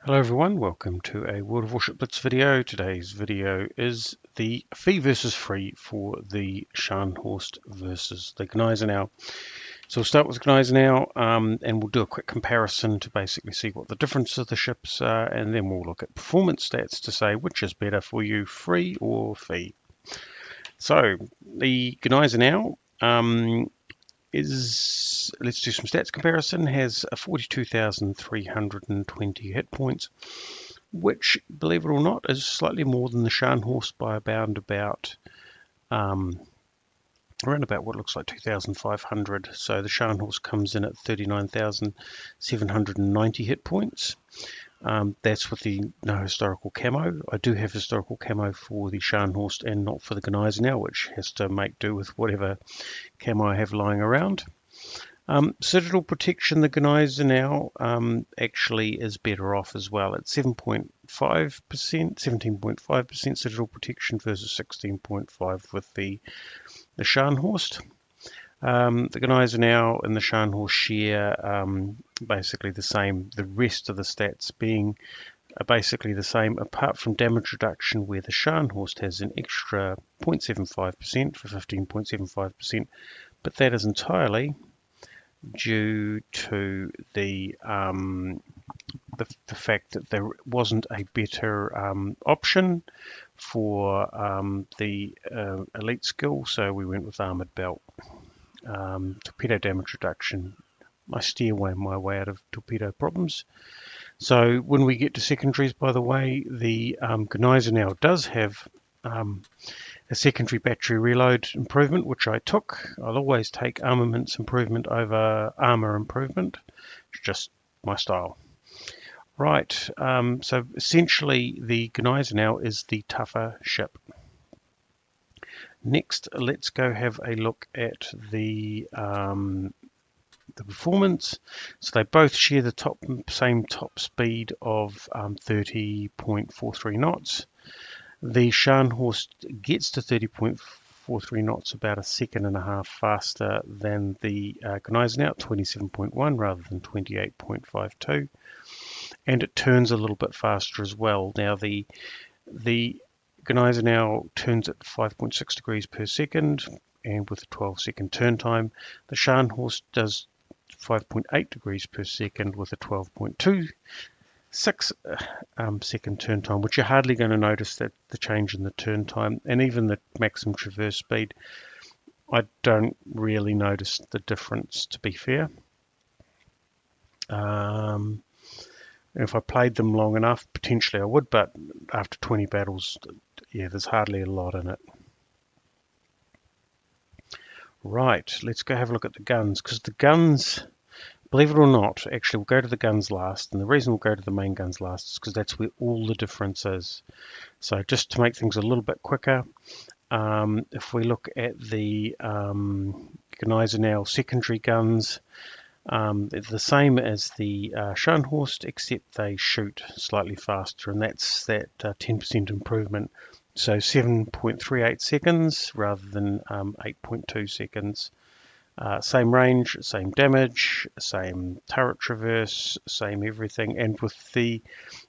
Hello everyone, welcome to a World of Warships Blitz video. Today's video is the fee versus free for the Scharnhorst versus the Gneisenau. So we'll start with Gneisenau and we'll do a quick comparison to basically see what the difference of the ships are, and then we'll look at performance stats to say which is better for you, free or fee. So the Gneisenau let's do some stats comparison, has a 42,320 hit points, which, believe it or not, is slightly more than the Scharnhorst by around about what looks like 2,500. So the Scharnhorst comes in at 39,790 hit points. That's with the no historical camo. I do have historical camo for the Scharnhorst and not for the Gneisenau, which has to make do with whatever camo I have lying around. Citadel protection, the Gneisenau actually is better off as well. At 17.5% citadel protection versus 16.5 with the Scharnhorst. The Gneisenau and the Scharnhorst share basically the same. The rest of the stats being basically the same, apart from damage reduction, where the Scharnhorst has an extra 0.75% for 15.75%, but that is entirely due to the fact that there wasn't a better option for the elite skill, so we went with armored belt. Torpedo damage reduction. I steer my way out of torpedo problems. So when we get to secondaries, by the way, the Gneisenau does have a secondary battery reload improvement, which I took. I'll always take armaments improvement over armor improvement. It's just my style. Right, so essentially the Gneisenau is the tougher ship. Next, let's go have a look at the performance. So they both share the same top speed of 30.43 knots. The Scharnhorst gets to 30.43 knots about a second and a half faster than the Gneisenau, 27.1 rather than 28.52, and it turns a little bit faster as well. Now the Gneisenau turns at 5.6 degrees per second and with a 12-second turn time. The Scharnhorst does 5.8 degrees per second with a 12.26 second turn time, which you're hardly going to notice that the change in the turn time, and even the maximum traverse speed, I don't really notice the difference, to be fair. If I played them long enough, potentially I would, but after 20 battles, yeah, there's hardly a lot in it. Right, let's go have a look at the guns, because the guns, believe it or not, actually we'll go to the guns last, and the reason we'll go to the main guns last is because that's where all the difference is. So just to make things a little bit quicker, if we look at the Gneisenau secondary guns, they're the same as the Scharnhorst, except they shoot slightly faster, and that's that 10% improvement. So 7.38 seconds rather than 8.2 seconds. Same range, same damage, same turret traverse, same everything. And with the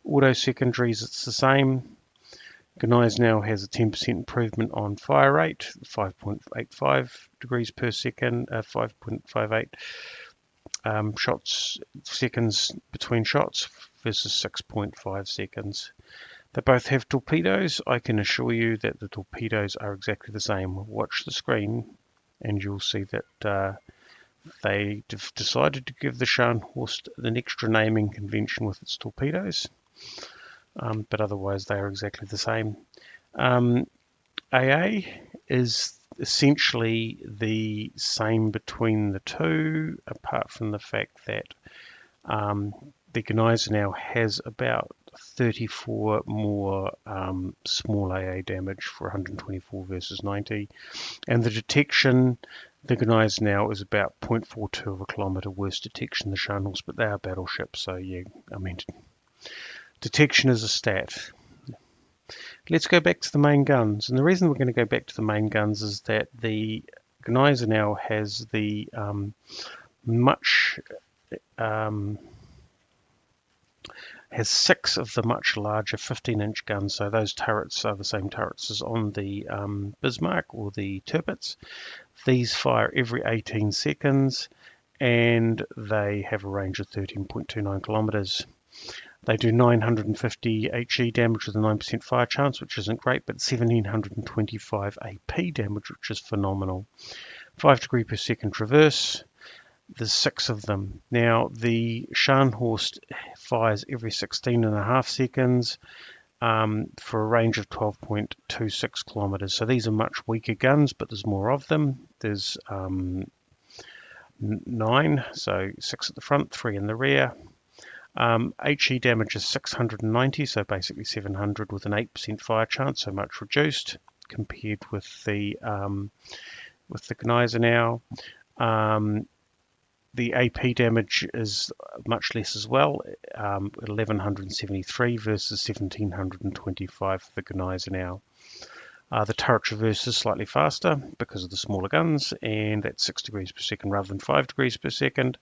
auto secondaries, it's the same. Gneisenau has a 10% improvement on fire rate, 5.85 degrees per second, 5.58 seconds between shots versus 6.5 seconds. They both have torpedoes. I can assure you that the torpedoes are exactly the same. Watch the screen and you'll see that they decided to give the Scharnhorst an extra naming convention with its torpedoes, but otherwise they are exactly the same. AA is essentially the same between the two, apart from the fact that the Gneisenau has about 34 more small AA damage for 124 versus 90, and the detection, the Gneisenau is about 0.42 of a kilometre worse detection than the Scharnhorst, but they are battleships, so yeah, I mean, detection is a stat. Let's go back to the main guns, and the reason we're going to go back to the main guns is that the Gneisenau has the has 6 of the much larger 15-inch guns. So those turrets are the same turrets as on the Bismarck or the Tirpitz. These fire every 18 seconds, and they have a range of 13.29 kilometers. They do 950 HE damage with a 9% fire chance, which isn't great, but 1725 AP damage, which is phenomenal. 5 degree per second traverse. There's 6 of them. Now, the Scharnhorst fires every 16.5 seconds for a range of 12.26 kilometers. So these are much weaker guns, but there's more of them. There's 9, so 6 at the front, 3 in the rear. HE damage is 690, so basically 700 with an 8% fire chance, so much reduced compared with the Gneisenau. The AP damage is much less as well, 1173 versus 1725 for the Gneisenau. The turret traverse is slightly faster because of the smaller guns, and that's 6 degrees per second rather than 5 degrees per second.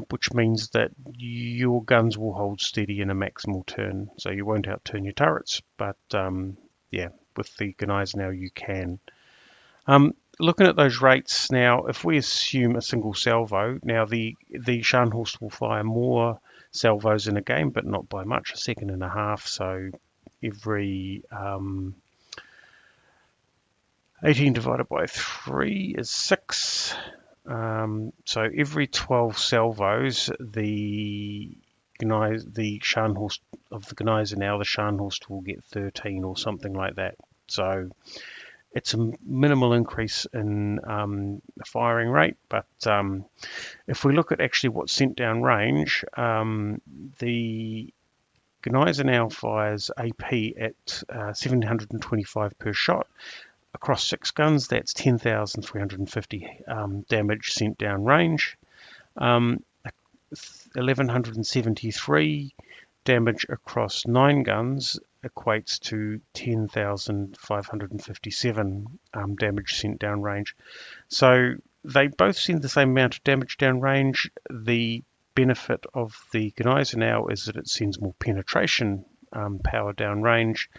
Which means that your guns will hold steady in a maximal turn, so you won't outturn your turrets, but yeah, with the Gneisenau you can. Looking at those rates now, if we assume a single salvo, now the Scharnhorst will fire more salvos in a game, but not by much, 1.5 seconds, so every 18 divided by 3 is 6. So every 12 salvos, the Scharnhorst of the Gneisenau, the Scharnhorst will get 13 or something like that. So it's a minimal increase in firing rate, but if we look at actually what's sent down range, the Gneisenau fires AP at 725 per shot. Across 6 guns, that's 10,350 damage sent down range. 1173 damage across 9 guns equates to 10,557 damage sent down range. So they both send the same amount of damage down range. The benefit of the Gneisenau is that it sends more penetration power down range.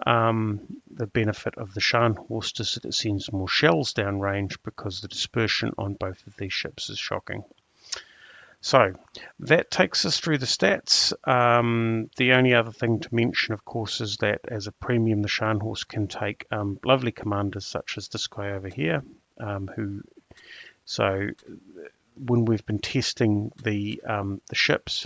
The benefit of the Scharnhorst is that it sends more shells down range because the dispersion on both of these ships is shocking. So that takes us through the stats. The only other thing to mention, of course, is that as a premium, the Scharnhorst can take lovely commanders such as this guy over here, so when we've been testing the ships,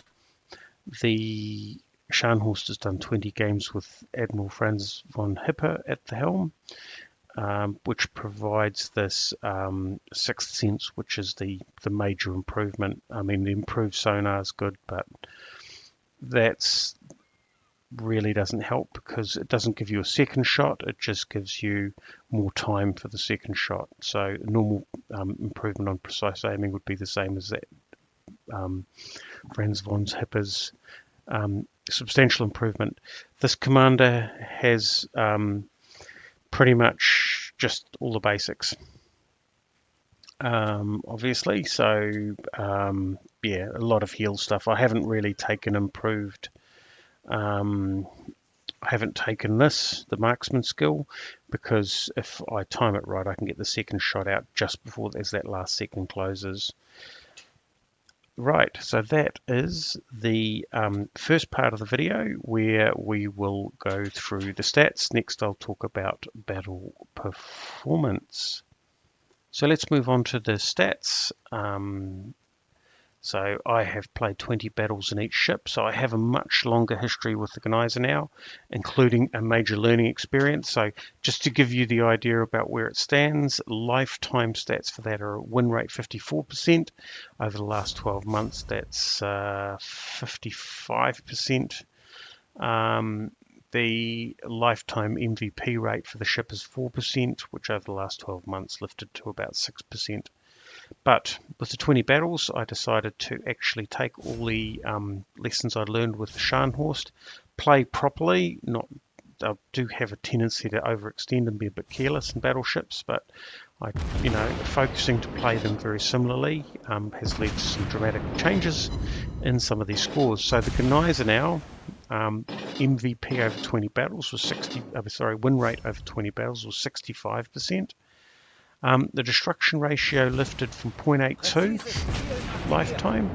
the Scharnhorst has done 20 games with Admiral Franz von Hipper at the helm, which provides this sixth sense, which is the major improvement. I mean, the improved sonar is good, but that's really doesn't help because it doesn't give you a second shot. It just gives you more time for the second shot. So normal improvement on precise aiming would be the same as that Franz von Hipper's substantial improvement. This commander has pretty much just all the basics, obviously. So yeah, a lot of heal stuff. I haven't really taken improved. I haven't taken the marksman skill, because if I time it right, I can get the second shot out just before as that last second closes. Right, so that is the first part of the video where we will go through the stats. Next I'll talk about battle performance. So let's move on to the stats. So I have played 20 battles in each ship, so I have a much longer history with the Gneisenau, including a major learning experience. So just to give you the idea about where it stands, lifetime stats for that are win rate 54%. Over the last 12 months, that's 55%. The lifetime MVP rate for the ship is 4%, which over the last 12 months lifted to about 6%. But with the 20 battles, I decided to actually take all the lessons I learned with the Scharnhorst, play properly, not I do have a tendency to overextend and be a bit careless in battleships, but focusing to play them very similarly has led to some dramatic changes in some of these scores. So the Gneisenau MVP over 20 battles was win rate over 20 battles was 65%. The destruction ratio lifted from 0.82 lifetime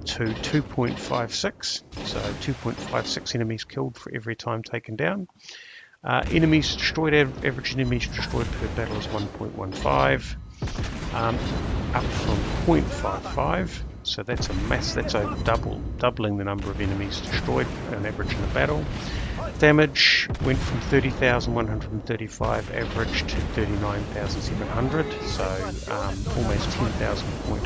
to 2.56, so 2.56 enemies killed for every time taken down. Enemies destroyed, average enemies destroyed per battle is 1.15, up from 0.55. So that's over doubling the number of enemies destroyed on average in a battle. Damage went from 30,135 average to 39,700, so almost 10,000 point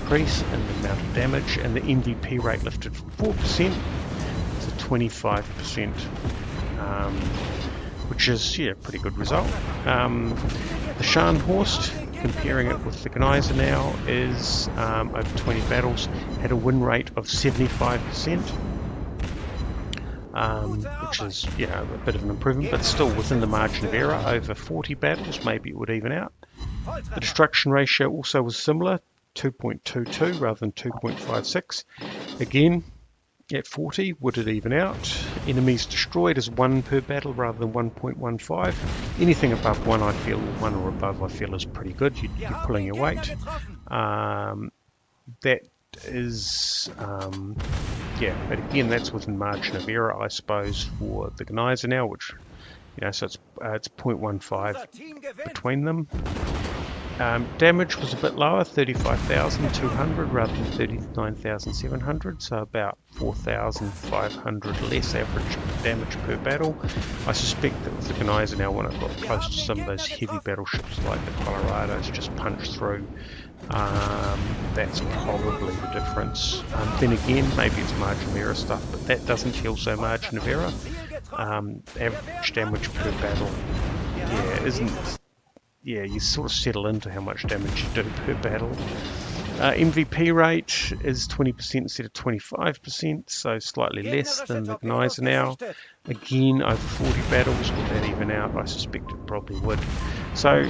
increase in the amount of damage, and the MVP rate lifted from 4% to 25%, which is a pretty good result. The Scharnhorst, comparing it with the Gneisenau, is over 20 battles had a win rate of 75%. Which is a bit of an improvement, but still within the margin of error. Over 40 battles, maybe it would even out. The destruction ratio also was similar, 2.22 rather than 2.56. Again, at 40, would it even out? Enemies destroyed is 1 per battle rather than 1.15. Anything above 1 or above I feel is pretty good. You're pulling your weight. That is but again, that's within margin of error, I suppose, for the Gneisenau, which so it's 0.15 between them. Damage was a bit lower, 35,200 rather than 39,700, so about 4,500 less average damage per battle. I suspect that with the Gneisenau, when it got close to some of those heavy battleships like the Colorados just punched through, that's probably the difference. Then again, maybe it's margin of error stuff, but that doesn't feel so margin of error. Average damage per battle, you sort of settle into how much damage you do per battle. MVP rate is 20% instead of 25%, so slightly less than the Gneisenau. Again, over 40 battles, would that even out? I suspect it probably would. So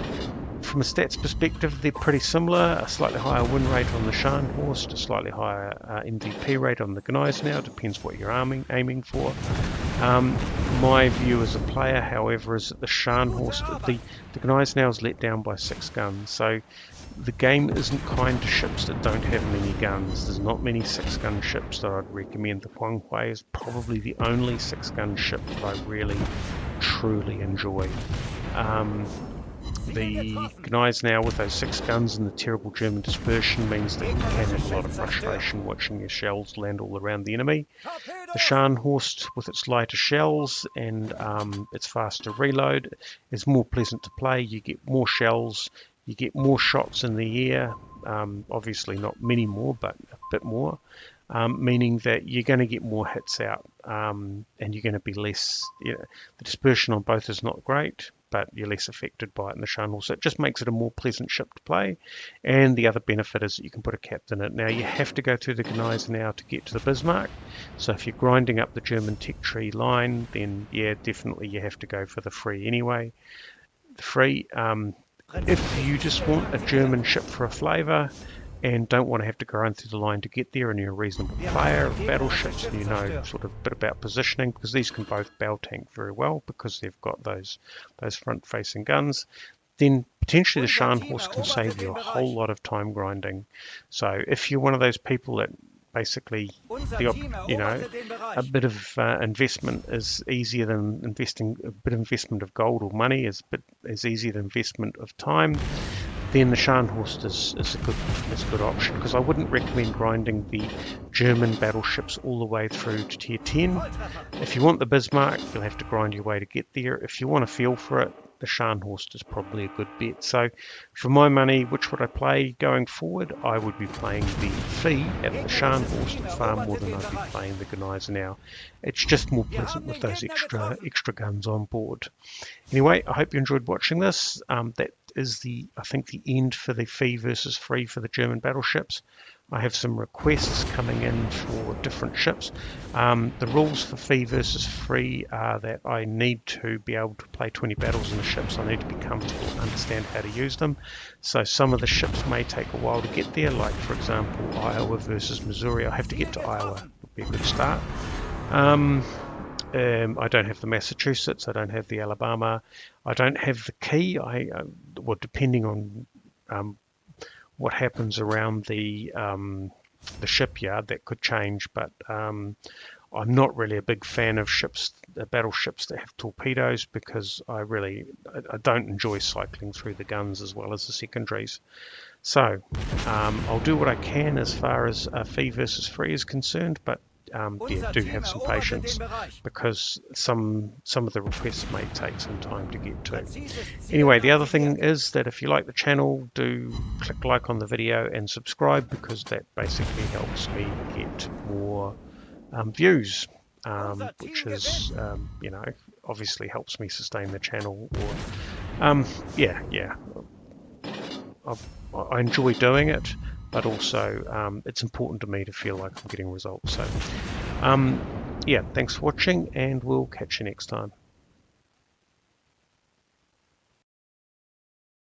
from a stats perspective, they're pretty similar. A slightly higher win rate on the Scharnhorst, a slightly higher MVP rate on the Gneisenau. Depends what you're aiming for. My view as a player, however, is that the Scharnhorst, the Gneisenau is let down by 6 guns. So the game isn't kind to ships that don't have many guns. There's not many 6-gun ships that I'd recommend. The Huanghui is probably the only 6-gun ship that I really, truly enjoy. The Gneisenau with those 6 guns and the terrible German dispersion means that you can have a lot of frustration watching your shells land all around the enemy. The Scharnhorst, with its lighter shells and its faster reload, is more pleasant to play. You get more shells, you get more shots in the air, obviously not many more, but a bit more, meaning that you're going to get more hits out, and you're going to be less, the dispersion on both is not great, but you're less affected by it in the Scharnhorst. So it just makes it a more pleasant ship to play. And the other benefit is that you can put a captain in it. Now you have to go through the Gneisenau to get to the Bismarck. So if you're grinding up the German tech tree line, then definitely you have to go for the free anyway. The free, if you just want a German ship for a flavour and don't want to have to go through the line to get there, and you're a reasonable player of battleships and you know sort of a bit about positioning, because these can both battle tank very well because they've got those front facing guns, then potentially the Scharnhorst can save you a whole lot of time grinding. So if you're one of those people that basically a bit of investment is easier than investing, a bit of investment of gold or money is easier than investment of time, then the Scharnhorst is a good option, because I wouldn't recommend grinding the German battleships all the way through to tier 10. If you want the Bismarck, you'll have to grind your way to get there. If you want a feel for it, the Scharnhorst is probably a good bet. So for my money, which would I play going forward? I would be playing the Fee at the Scharnhorst far more than I'd be playing the Gneisenau. It's just more pleasant with those extra guns on board. Anyway, I hope you enjoyed watching this. That is I think the end for the Fee versus Free for the German battleships. I have some requests coming in for different ships. The rules for fee versus free are that I need to be able to play 20 battles in the ships. I need to be comfortable, understand how to use them. So some of the ships may take a while to get there, like for example Iowa versus Missouri. I have to get to Iowa, would be a good start. I don't have the Massachusetts, I don't have the Alabama, I don't have the key. Well, depending on what happens around the shipyard, that could change, but I'm not really a big fan of ships, battleships that have torpedoes, because I don't enjoy cycling through the guns as well as the secondaries. So I'll do what I can as far as fee versus free is concerned, but yeah, do have some patience, because some of the requests may take some time to get to. Anyway, the other thing is that if you like the channel, do click like on the video and subscribe, because that basically helps me get more views, which is obviously helps me sustain the channel. Or yeah, I enjoy doing it, but also it's important to me to feel like I'm getting results. So yeah, thanks for watching, and we'll catch you next time.